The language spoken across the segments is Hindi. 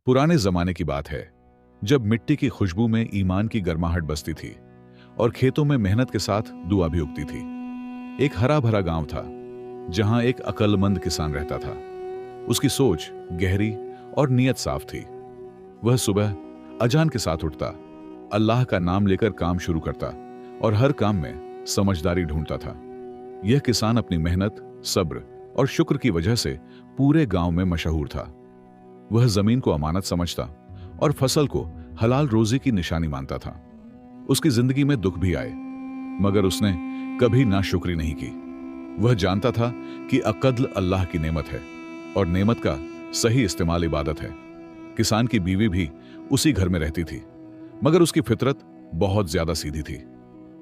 पुराने जमाने की बात है, जब मिट्टी की खुशबू में ईमान की गर्माहट बसती थी और खेतों में मेहनत के साथ दुआ भी उगती थी। एक हरा भरा गांव था जहां एक अक्लमंद किसान रहता था। उसकी सोच गहरी और नीयत साफ थी। वह सुबह अजान के साथ उठता, अल्लाह का नाम लेकर काम शुरू करता और हर काम में समझदारी ढूंढता था। यह किसान अपनी मेहनत, सब्र और शुक्र की वजह से पूरे गांव में मशहूर था। वह जमीन को अमानत समझता और फसल को हलाल रोजी की निशानी मानता था। उसकी जिंदगी में दुख भी आए, मगर उसने कभी नाशुक्री नहीं की। वह जानता था कि अक़द्ल अल्लाह की नेमत है और नेमत का सही इस्तेमाल इबादत है। किसान की बीवी भी उसी घर में रहती थी, मगर उसकी फितरत बहुत ज्यादा सीधी थी।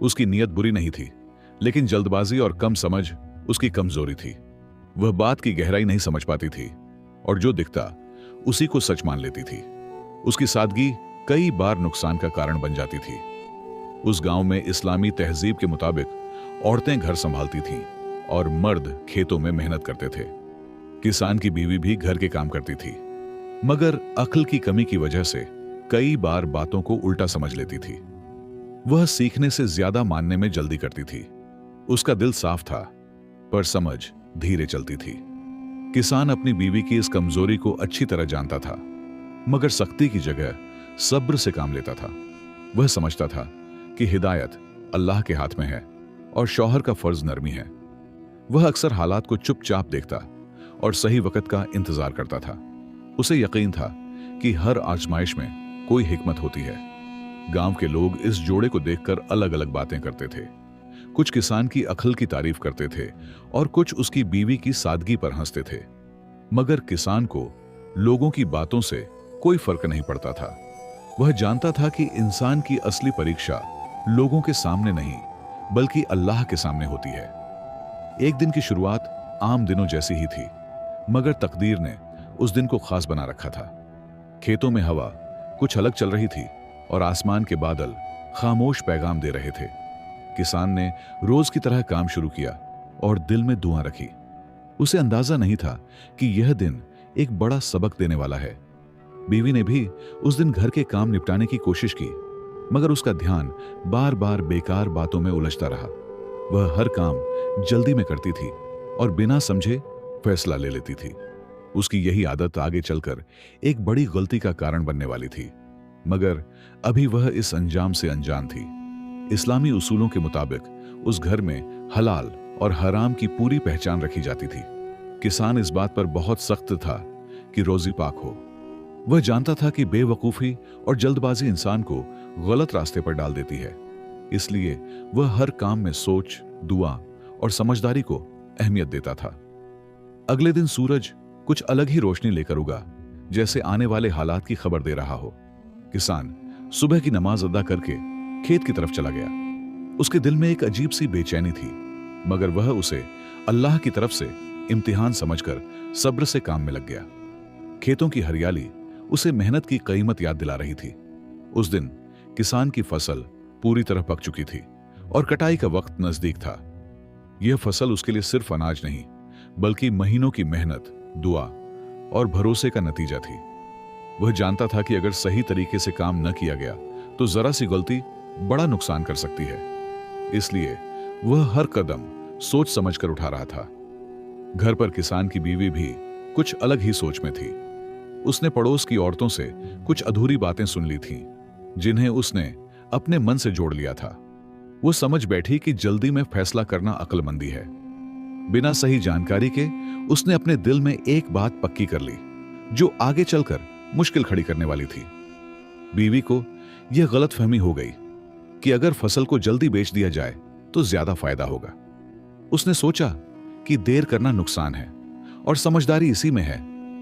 उसकी नीयत बुरी नहीं थी, लेकिन जल्दबाजी और कम समझ उसकी कमजोरी थी। वह बात की गहराई नहीं समझ पाती थी और जो दिखता उसी को सच मान लेती थी। उसकी सादगी कई बार नुकसान का कारण बन जाती थी। उस गांव में इस्लामी तहजीब के मुताबिक औरतें घर संभालती थीं और मर्द खेतों में मेहनत करते थे। किसान की बीवी भी घर के काम करती थी, मगर अक्ल की कमी की वजह से कई बार बातों को उल्टा समझ लेती थी। वह सीखने से ज्यादा मानने में जल्दी करती थी। उसका दिल साफ था, पर समझ धीरे चलती थी। किसान अपनी बीवी की इस कमजोरी को अच्छी तरह जानता था, मगर सख्ती की जगह सब्र से काम लेता था। वह समझता था कि हिदायत अल्लाह के हाथ में है और शौहर का फर्ज नरमी है। वह अक्सर हालात को चुपचाप देखता और सही वक्त का इंतजार करता था। उसे यकीन था कि हर आजमाइश में कोई हिकमत होती है। गांव के लोग इस जोड़े को देखकर अलग अलग बातें करते थे। कुछ किसान की अक्ल की तारीफ करते थे और कुछ उसकी बीवी की सादगी पर हंसते थे, मगर किसान को लोगों की बातों से कोई फर्क नहीं पड़ता था। वह जानता था कि इंसान की असली परीक्षा लोगों के सामने नहीं, बल्कि अल्लाह के सामने होती है। एक दिन की शुरुआत आम दिनों जैसी ही थी, मगर तकदीर ने उस दिन को खास बना रखा था। खेतों में हवा कुछ अलग चल रही थी और आसमान के बादल खामोश पैगाम दे रहे थे। किसान ने रोज की तरह काम शुरू किया और दिल में दुआ रखी। उसे अंदाजा नहीं था कि यह दिन एक बड़ा सबक देने वाला है। बीवी ने भी उस दिन घर के काम निपटाने की कोशिश की, मगर उसका ध्यान बार बार बेकार बातों में उलझता रहा। वह हर काम जल्दी में करती थी और बिना समझे फैसला ले लेती थी। उसकी यही आदत आगे चलकर एक बड़ी गलती का कारण बनने वाली थी, मगर अभी वह इस अंजाम से अनजान थी। इस्लामी उसूलों के मुताबिक उस घर में हलाल और हराम की पूरी पहचान रखी जाती थी। किसान इस बात पर बहुत सख्त था कि रोजी पाक हो। वह जानता था कि बेवकूफी और जल्दबाजी इंसान को गलत रास्ते पर डाल देती है, इसलिए वह हर काम में सोच, दुआ और समझदारी को अहमियत देता था। अगले दिन सूरज कुछ अलग ही रोशनी लेकर उगा, जैसे आने वाले हालात की खबर दे रहा हो। किसान सुबह की नमाज अदा करके खेत की तरफ चला गया। उसके दिल में एक अजीब सी बेचैनी थी, मगर वह उसे अल्लाह की तरफ से इम्तिहान समझकर सब्र से काम में लग गया। खेतों की हरियाली उसे मेहनत की कीमत याद दिला रही थी। उस दिन किसान की फसल पूरी तरह पक चुकी थी और कटाई का वक्त नजदीक था। यह फसल उसके लिए सिर्फ अनाज नहीं, बल्कि महीनों की मेहनत, दुआ और भरोसे का नतीजा थी। वह जानता था कि अगर सही तरीके से काम न किया गया तो जरा सी गलती बड़ा नुकसान कर सकती है। इसलिए वह हर कदम सोच समझकर उठा रहा था। घर पर किसान की बीवी भी कुछ अलग ही सोच में थी। उसने पड़ोस की औरतों से कुछ अधूरी बातें सुन ली थीं, जिन्हें उसने अपने मन से जोड़ लिया था। वो समझ बैठी कि जल्दी में फैसला करना अक्लमंदी है। बिना सही जानकारी के उसने अपने दिल में एक बात पक्की कर ली, जो आगे चलकर मुश्किल खड़ी करने वाली थी। बीवी को यह गलतफहमी हो गई कि अगर फसल को जल्दी बेच दिया जाए तो ज्यादा फायदा होगा। उसने सोचा कि देर करना नुकसान है और समझदारी इसी में है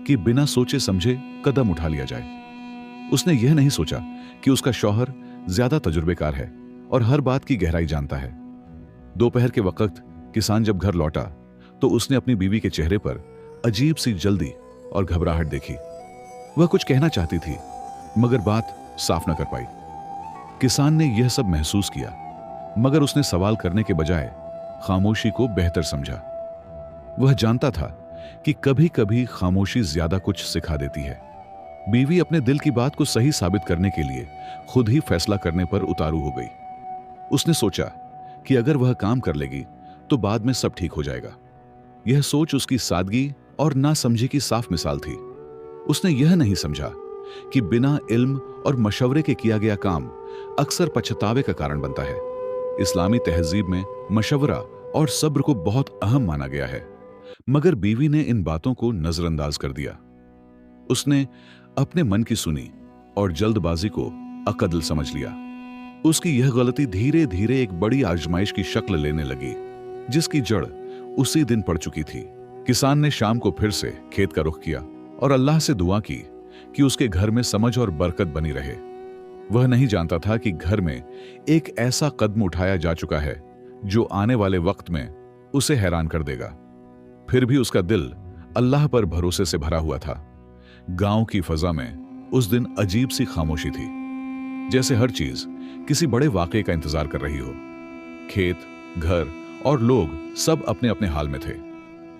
कि बिना सोचे समझे कदम उठा लिया जाए। उसने यह नहीं सोचा कि उसका शौहर ज्यादा तजुर्बेकार है और हर बात की गहराई जानता है। दोपहर के वक्त किसान जब घर लौटा तो उसने अपनी बीवी के चेहरे पर अजीब सी जल्दी और घबराहट देखी। वह कुछ कहना चाहती थी, मगर बात साफ न कर पाई। किसान ने यह सब महसूस किया, मगर उसने सवाल करने के बजाय खामोशी को बेहतर समझा। वह जानता था कि कभी कभी खामोशी ज्यादा कुछ सिखा देती है। बीवी अपने दिल की बात को सही साबित करने के लिए खुद ही फैसला करने पर उतारू हो गई। उसने सोचा कि अगर वह काम कर लेगी तो बाद में सब ठीक हो जाएगा। यह सोच उसकी सादगी और नासमझी की साफ मिसाल थी। उसने यह नहीं समझा कि बिना इल्म और मशवरे के किया गया काम अक्सर पछतावे का कारण बनता है। इस्लामी तहजीब में मशवरा और सब्र को बहुत अहम माना गया है, मगर बीवी ने इन बातों को नजरअंदाज कर दिया। उसने अपने मन की सुनी और जल्दबाजी को अकदल समझ लिया। उसकी यह गलती धीरे धीरे एक बड़ी आजमाइश की शक्ल लेने लगी, जिसकी जड़ उसी दिन पड़ चुकी थी। किसान ने शाम को फिर से खेत का रुख किया और अल्लाह से दुआ की कि उसके घर में समझ और बरकत बनी रहे। वह नहीं जानता था कि घर में एक ऐसा कदम उठाया जा चुका है जो आने वाले वक्त में उसे हैरान कर देगा। फिर भी उसका दिल अल्लाह पर भरोसे से भरा हुआ था। गांव की फजा में उस दिन अजीब सी खामोशी थी, जैसे हर चीज किसी बड़े वाकये का इंतजार कर रही हो। खेत, घर और लोग सब अपने अपने हाल में थे,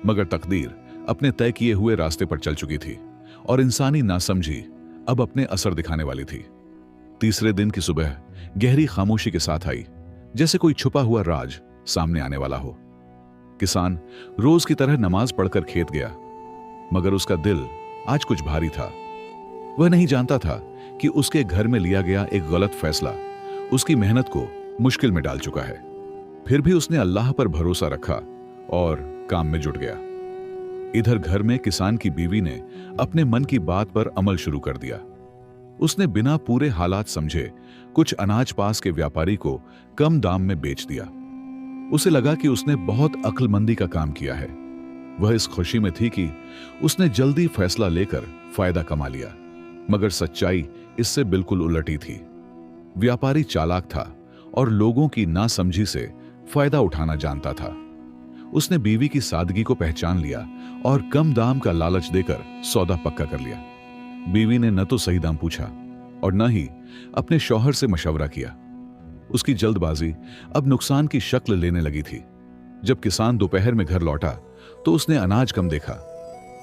मगर तकदीर अपने तय किए हुए रास्ते पर चल चुकी थी और इंसानी नासमझी अब अपने असर दिखाने वाली थी। तीसरे दिन की सुबह गहरी खामोशी के साथ आई, जैसे कोई छुपा हुआ राज सामने आने वाला हो। किसान रोज की तरह नमाज पढ़कर खेत गया, मगर उसका दिल आज कुछ भारी था। वह नहीं जानता था कि उसके घर में लिया गया एक गलत फैसला उसकी मेहनत को मुश्किल में डाल चुका है। फिर भी उसने अल्लाह पर भरोसा रखा और काम में जुट गया। इधर घर में किसान की बीवी ने अपने मन की बात पर अमल शुरू कर दिया। उसने बिना पूरे हालात समझे कुछ अनाज पास के व्यापारी को कम दाम में बेच दिया। उसे लगा कि उसने बहुत अक्लमंदी का काम किया है। वह इस खुशी में थी कि उसने जल्दी फैसला लेकर फायदा कमा लिया, मगर सच्चाई इससे बिल्कुल उलटी थी। व्यापारी चालाक था और लोगों की नासमझी से फायदा उठाना जानता था। उसने बीवी की सादगी को पहचान लिया और कम दाम का लालच देकर सौदा पक्का कर लिया। बीवी ने न तो सही दाम पूछा और न ही अपने शौहर से मशवरा किया। उसकी जल्दबाजी अब नुकसान की शक्ल लेने लगी थी। जब किसान दोपहर में घर लौटा तो उसने अनाज कम देखा।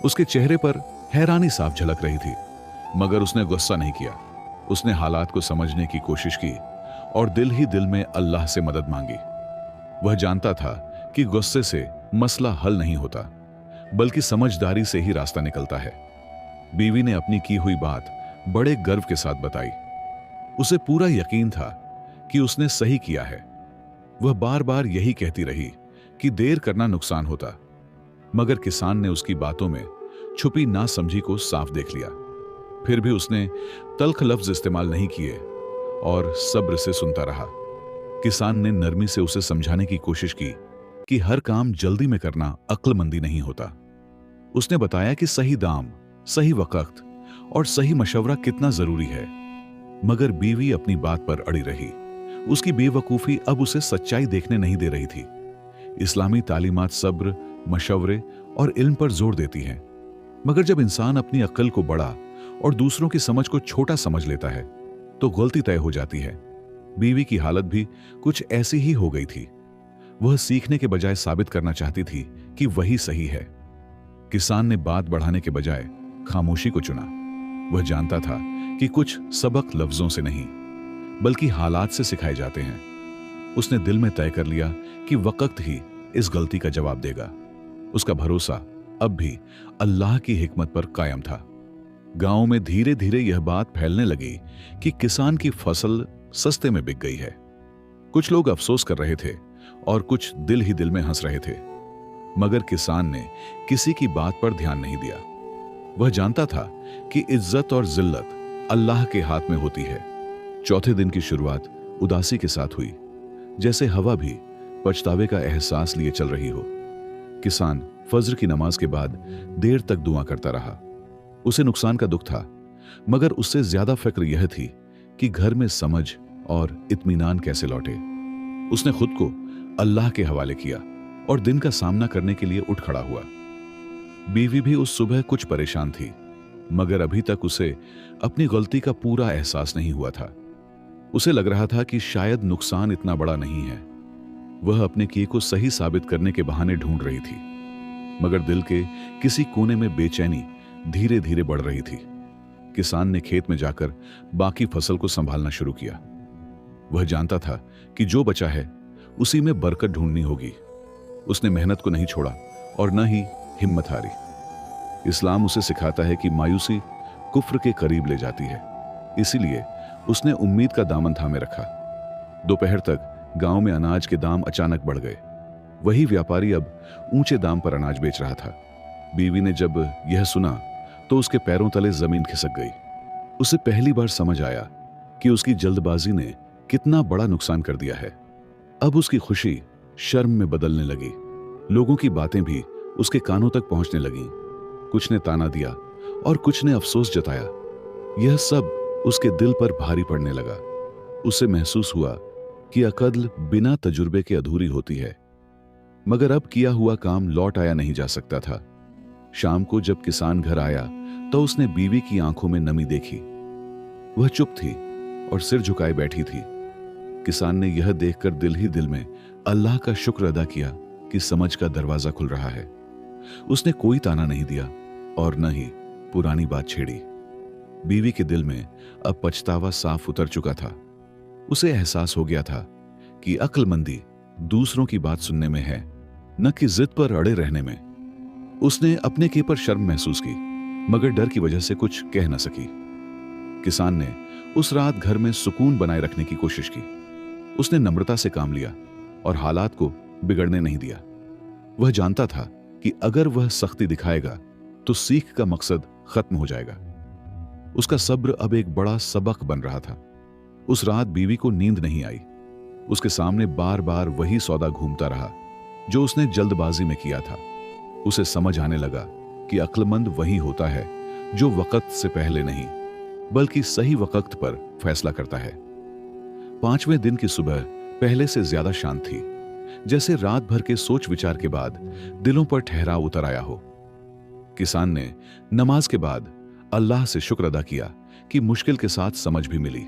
उसके चेहरे पर हैरानी साफ झलक रही थी, मगर उसने गुस्सा नहीं किया। उसने हालात को समझने की कोशिश की और दिल ही दिल में अल्लाह से मदद मांगी। वह जानता था कि गुस्से से मसला हल नहीं होता, बल्कि समझदारी से ही रास्ता निकलता है। बीवी ने अपनी की हुई बात बड़े गर्व के साथ बताई। उसे पूरा यकीन था कि उसने सही किया है। वह बार बार यही कहती रही कि देर करना नुकसान होता, मगर किसान ने उसकी बातों में छुपी नासमझी को साफ देख लिया। फिर भी उसने तल्ख लफ्ज इस्तेमाल नहीं किए और सब्र से सुनता रहा। किसान ने नरमी से उसे समझाने की कोशिश की कि हर काम जल्दी में करना अक्लमंदी नहीं होता। उसने बताया कि सही दाम, सही वक्त और सही मशवरा कितना जरूरी है, मगर बीवी अपनी बात पर अड़ी रही। उसकी बेवकूफी अब उसे सच्चाई देखने नहीं दे रही थी। इस्लामी तालीमात सब्र, मशवरे और इल्म पर जोर देती हैं, मगर जब इंसान अपनी अक्ल को बड़ा और दूसरों की समझ को छोटा समझ लेता है तो गलती तय हो जाती है। बीवी की हालत भी कुछ ऐसी ही हो गई थी। वह सीखने के बजाय साबित करना चाहती थी कि वही सही है। किसान ने बात बढ़ाने के बजाय खामोशी को चुना। वह जानता था कि कुछ सबक लफ्जों से नहीं, बल्कि हालात से सिखाए जाते हैं। उसने दिल में तय कर लिया कि वक्त ही इस गलती का जवाब देगा। उसका भरोसा अब भी अल्लाह की हिकमत पर कायम था। गांव में धीरे धीरे यह बात फैलने लगी कि किसान की फसल सस्ते में बिक गई है। कुछ लोग अफसोस कर रहे थे और कुछ दिल ही दिल में हंस रहे थे, मगर किसान ने किसी की बात पर ध्यान नहीं दिया। वह जानता था कि इज्जत और जिल्लत अल्लाह के हाथ में होती है। चौथे दिन की शुरुआत उदासी के साथ हुई, जैसे हवा भी पछतावे का एहसास लिए चल रही हो। किसान फज्र की नमाज के बाद देर तक दुआ करता रहा। उसे नुकसान का दुख था, मगर उससे ज्यादा फिक्र यह थी कि घर में समझ और इत्मीनान कैसे लौटे। उसने खुद को अल्लाह के हवाले किया और दिन का सामना करने के लिए उठ खड़ा हुआ। बीवी भी उस सुबह कुछ परेशान थी, मगर अभी तक उसे अपनी गलती का पूरा एहसास नहीं हुआ था। उसे लग रहा था कि शायद नुकसान इतना बड़ा नहीं है। वह अपने किए को सही साबित करने के बहाने ढूंढ रही थी, मगर दिल के किसी कोने में बेचैनी धीरे धीरे बढ़ रही थी। किसान ने खेत में जाकर बाकी फसल को संभालना शुरू किया। वह जानता था कि जो बचा है उसी में बरकत ढूंढनी होगी। उसने मेहनत को नहीं छोड़ा और न ही हिम्मत हारी। इस्लाम उसे सिखाता है कि मायूसी कुफ्र के करीब ले जाती है, इसीलिए उसने उम्मीद का दामन थामे रखा। दोपहर तक गांव में अनाज के दाम अचानक बढ़ गए। वही व्यापारी अब ऊंचे दाम पर अनाज बेच रहा था। बीवी ने जब यह सुना तो उसके पैरों तले जमीन खिसक गई। उसे पहली बार समझ आया कि उसकी जल्दबाजी ने कितना बड़ा नुकसान कर दिया है। अब उसकी खुशी शर्म में बदलने लगी। लोगों की बातें भी उसके कानों तक पहुंचने लगीं। कुछ ने ताना दिया और कुछ ने अफसोस जताया। यह सब उसके दिल पर भारी पड़ने लगा। उसे महसूस हुआ कि अकल बिना तजुर्बे के अधूरी होती है। मगर अब किया हुआ काम लौट आया नहीं जा सकता था। शाम को जब किसान घर आया तो उसने बीवी की आंखों में नमी देखी। वह चुप थी और सिर झुकाए बैठी थी। किसान ने यह देखकर दिल ही दिल में अल्लाह का शुक्र अदा किया कि समझ का दरवाजा खुल रहा है। उसने कोई ताना नहीं दिया और न ही पुरानी बात छेड़ी। बीवी के दिल में अब पछतावा साफ उतर चुका था। उसे एहसास हो गया था कि अक्लमंदी दूसरों की बात सुनने में है, न कि जिद पर अड़े रहने में। उसने अपने के पर शर्म महसूस की, मगर डर की वजह से कुछ कह न सकी। किसान ने उस रात घर में सुकून बनाए रखने की कोशिश की। उसने नम्रता से काम लिया और हालात को बिगड़ने नहीं दिया। वह जानता था कि अगर वह सख्ती दिखाएगा तो सीख का मकसद खत्म हो जाएगा। उसका सब्र अब एक बड़ा सबक बन रहा था। उस रात बीवी को नींद नहीं आई। उसके सामने बार बार वही सौदा घूमता रहा जो उसने जल्दबाजी में किया था। उसे समझ आने लगा कि अक्लमंद वही होता है जो वक्त से पहले नहीं बल्कि सही वक्त पर फैसला करता है। 5वें दिन की सुबह पहले से ज्यादा शांत थी, जैसे रात भर के सोच विचार के बाद दिलों पर ठहराव उतर आया हो। किसान ने नमाज के बाद अल्लाह से शुक्र अदा किया कि मुश्किल के साथ समझ भी मिली।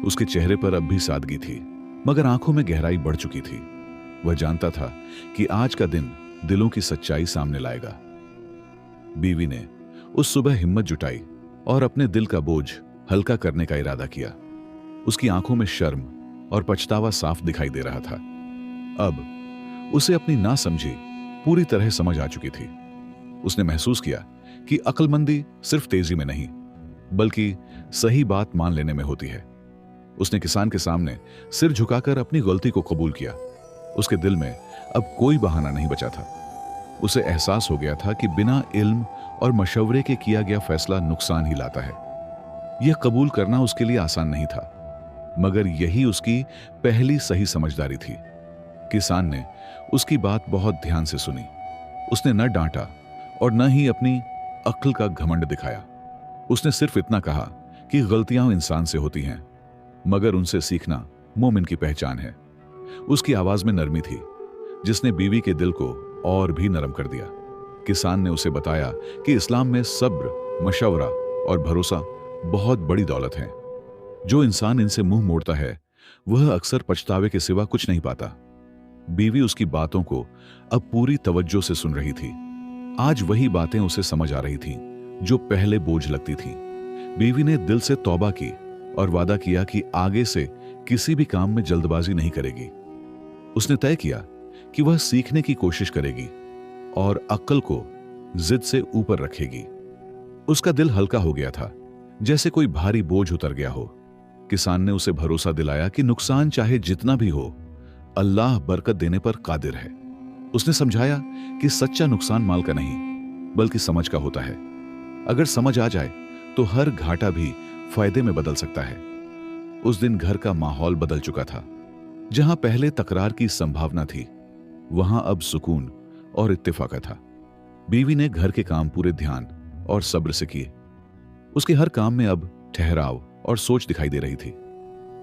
उसके चेहरे पर अब भी सादगी थी, मगर आंखों में गहराई बढ़ चुकी थी। वह जानता था कि आज का दिन दिलों की सच्चाई सामने लाएगा। बीवी ने उस सुबह हिम्मत जुटाई और अपने दिल का बोझ हल्का करने का इरादा किया। उसकी आंखों में शर्म और पछतावा साफ दिखाई दे रहा था। अब उसे अपनी नासमझी पूरी तरह समझ आ चुकी थी। उसने महसूस किया कि अक्लमंदी सिर्फ तेजी में नहीं बल्कि सही बात मान लेने में होती है। उसने किसान के सामने सिर झुकाकर अपनी गलती को कबूल किया। उसके दिल में अब कोई बहाना नहीं बचा था। उसे एहसास हो गया था कि बिना इल्म और मशवरे के किया गया फैसला नुकसान ही लाता है। यह कबूल करना उसके लिए आसान नहीं था, मगर यही उसकी पहली सही समझदारी थी। किसान ने उसकी बात बहुत ध्यान से सुनी। उसने न डांटा और न ही अपनी अक्ल का घमंड दिखाया। उसने सिर्फ इतना कहा कि गलतियां इंसान से होती हैं, मगर उनसे सीखना मोमिन की पहचान है। उसकी आवाज में नरमी थी, जिसने बीवी के दिल को और भी नरम कर दिया। किसान ने उसे बताया कि इस्लाम में सब्र, मशवरा और भरोसा बहुत बड़ी दौलत है। जो इंसान इनसे मुंह मोड़ता है वह अक्सर पछतावे के सिवा कुछ नहीं पाता। बीवी उसकी बातों को अब पूरी तवज्जो से सुन रही थी। आज वही बातें उसे समझ आ रही थीं जो पहले बोझ लगती थीं। बीवी ने दिल से तौबा की और वादा किया कि आगे से किसी भी काम में जल्दबाजी नहीं करेगी। उसने तय किया कि वह सीखने की कोशिश करेगी और अक्ल को जिद से ऊपर रखेगी। उसका दिल हल्का हो गया था, जैसे कोई भारी बोझ उतर गया हो। किसान ने उसे भरोसा दिलाया कि नुकसान चाहे जितना भी हो, अल्लाह बरकत देने पर कादिर है। उसने समझाया कि सच्चा नुकसान माल का नहीं बल्कि समझ का होता है। अगर समझ आ जाए तो हर घाटा भी फायदे में बदल सकता है। उस दिन घर का माहौल बदल चुका था। जहां पहले तकरार की संभावना थी, वहां अब सुकून और इत्तेफाक था। बीवी ने घर के काम पूरे ध्यान और सब्र से किए। उसके हर काम में अब ठहराव और सोच दिखाई दे रही थी।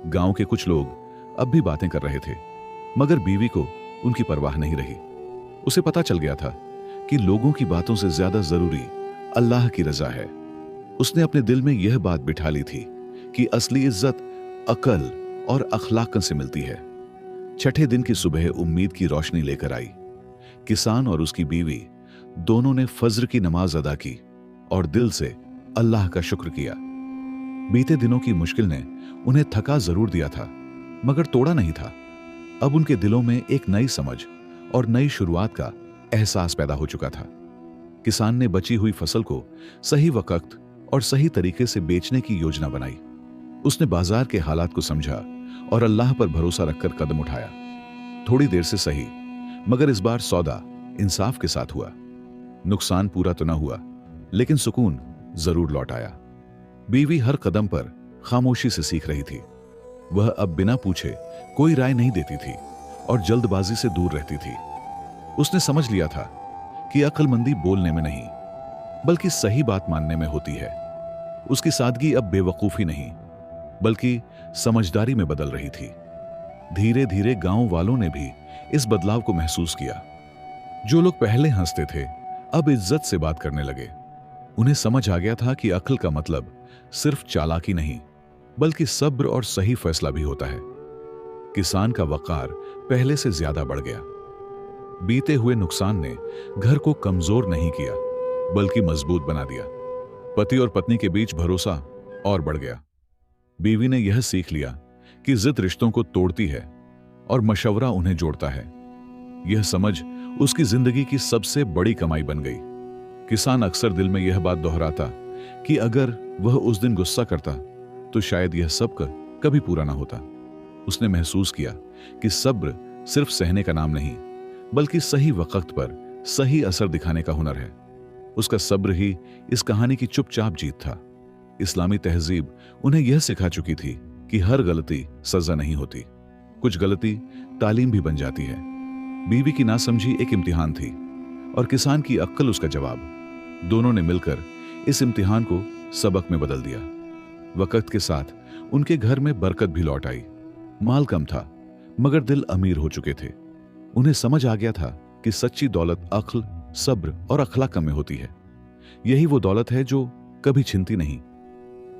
गांव के कुछ लोग अब भी बातें कर रहे थे, मगर बीवी को उनकी परवाह नहीं रही। उसे पता चल गया था कि लोगों की बातों से ज्यादा जरूरी अल्लाह की रजा है। उसने अपने दिल में यह बात बिठा ली थी कि असली इज्जत अकल और अखलाक से मिलती है। छठे दिन की सुबह उम्मीद की रोशनी लेकर आई। किसान और उसकी बीवी दोनों ने फज्र की नमाज अदा की और दिल से अल्लाह का शुक्र किया। बीते दिनों की मुश्किल ने उन्हें थका जरूर दिया था, मगर तोड़ा नहीं था। अब उनके दिलों में एक नई समझ और नई शुरुआत का एहसास पैदा हो चुका था। किसान ने बची हुई फसल को सही वक्त और सही तरीके से बेचने की योजना बनाई। उसने बाजार के हालात को समझा और अल्लाह पर भरोसा रखकर कदम उठाया। थोड़ी देर से सही, मगर इस बार सौदा इंसाफ के साथ हुआ। नुकसान पूरा तो न हुआ, लेकिन सुकून जरूर लौट आया। बीवी हर कदम पर खामोशी से सीख रही थी। वह अब बिना पूछे कोई राय नहीं देती थी और जल्दबाजी से दूर रहती थी। उसने समझ लिया था कि अक्लमंदी बोलने में नहीं, बल्कि सही बात मानने में होती है। उसकी सादगी अब बेवकूफी नहीं, बल्कि समझदारी में बदल रही थी। धीरे धीरे गांव वालों ने भी इस बदलाव को महसूस किया। जो लोग पहले हंसते थे, अब इज्जत से बात करने लगे। उन्हें समझ आ गया था कि अक्ल का मतलब सिर्फ चालाकी नहीं, बल्कि सब्र और सही फैसला भी होता है। किसान का वकार पहले से ज्यादा बढ़ गया। बीते हुए नुकसान ने घर को कमजोर नहीं किया, बल्कि मजबूत बना दिया। पति और पत्नी के बीच भरोसा और बढ़ गया। बीवी ने यह सीख लिया कि जिद रिश्तों को तोड़ती है और मशवरा उन्हें जोड़ता है। यह समझ उसकी जिंदगी की सबसे बड़ी कमाई बन गई। किसान अक्सर दिल में यह बात दोहराता कि अगर वह उस दिन गुस्सा करता तो शायद यह सब कभी पूरा ना होता। उसने महसूस किया कि सब्र सिर्फ सहने का नाम नहीं, बल्कि सही वक्त पर सही असर दिखाने का हुनर है। उसका सब्र ही इस कहानी की चुपचाप जीत था। इस्लामी तहजीब उन्हें यह सिखा चुकी थी कि हर गलती सजा नहीं होती, कुछ गलती तालीम भी बन जाती है। बीवी की नासमझी एक इम्तिहान थी और किसान की अक्ल उसका जवाब। दोनों ने मिलकर इस इम्तिहान को सबक में बदल दिया। वक्त के साथ उनके घर में बरकत भी लौट आई। माल कम था, मगर दिल अमीर हो चुके थे। उन्हें समझ आ गया था कि सच्ची दौलत अक्ल, सब्र और अखलाक में होती है। यही वो दौलत है जो कभी छिनती नहीं।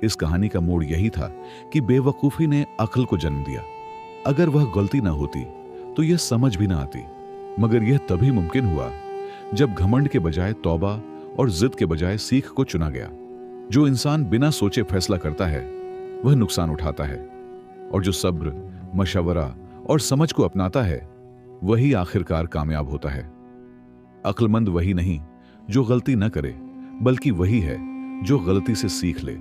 इस कहानी का मोड़ यही था कि बेवकूफी ने अक्ल को जन्म दिया। अगर वह गलती ना होती तो यह समझ भी ना आती, मगर यह तभी मुमकिन हुआ जब घमंड के बजाय तौबा और जिद के बजाय सीख को चुना गया। जो इंसान बिना सोचे फैसला करता है, वह नुकसान उठाता है, और जो सब्र, मशवरा और समझ को अपनाता है, वही आखिरकार कामयाब होता है। अक्लमंद वही नहीं जो गलती न करे, बल्कि वही है जो गलती से सीख ले।